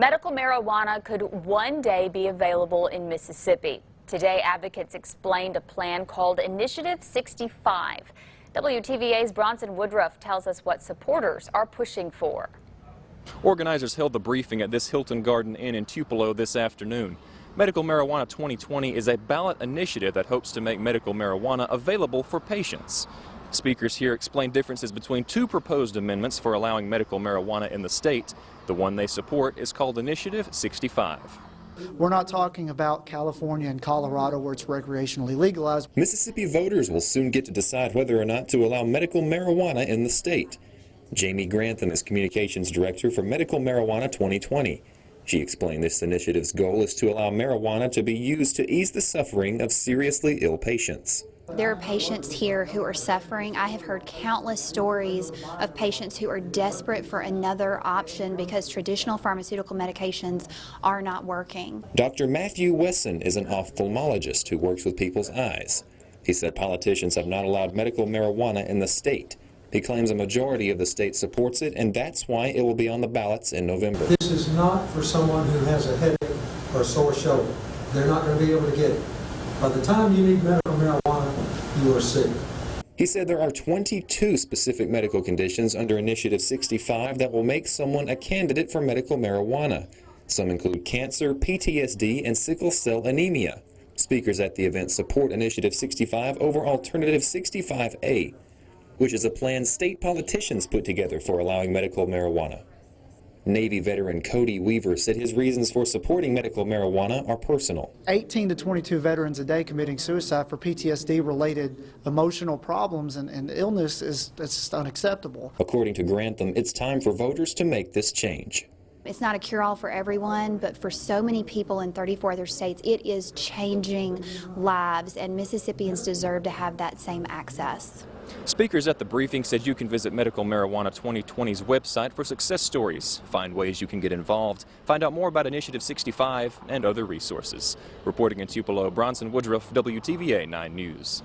Medical marijuana could one day be available in Mississippi. Today, advocates explained a plan called Initiative 65. WTVA's Bronson Woodruff tells us what supporters are pushing for. Organizers held the briefing at this Hilton Garden Inn in Tupelo this afternoon. Medical Marijuana 2020 is a ballot initiative that hopes to make medical marijuana available for patients. Speakers here explained differences between two proposed amendments for allowing medical marijuana in the state. The one they support is called Initiative 65. We're not talking about California and Colorado where it's recreationally legalized. Mississippi voters will soon get to decide whether or not to allow medical marijuana in the state. Jamie Grantham is Communications Director for Medical Marijuana 2020. She explained this initiative's goal is to allow marijuana to be used to ease the suffering of seriously ill patients. There are patients here who are suffering. I have heard countless stories of patients who are desperate for another option because traditional pharmaceutical medications are not working. Dr. Matthew Wesson is an ophthalmologist who works with people's eyes. He said politicians have not allowed medical marijuana in the state. He claims a majority of the state supports it, and that's why it will be on the ballots in November. This is not for someone who has a headache or a sore shoulder. They're not going to be able to get it. By the time you need medical marijuana, you are sick. He said there are 22 specific medical conditions under Initiative 65 that will make someone a candidate for medical marijuana. Some include cancer, PTSD, and sickle cell anemia. Speakers at the event support Initiative 65 over Alternative 65A, which is a plan state politicians put together for allowing medical marijuana. Navy veteran Cody Weaver said his reasons for supporting medical marijuana are personal. 18 to 22 veterans a day committing suicide for PTSD-related emotional problems and illness is just unacceptable. According to Grantham, it's time for voters to make this change. It's not a cure-all for everyone, but for so many people in 34 other states, it is changing lives, and Mississippians deserve to have that same access. Speakers at the briefing said you can visit Medical Marijuana 2020's website for success stories, find ways you can get involved, find out more about Initiative 65 and other resources. Reporting in Tupelo, Bronson Woodruff, WTVA 9 News.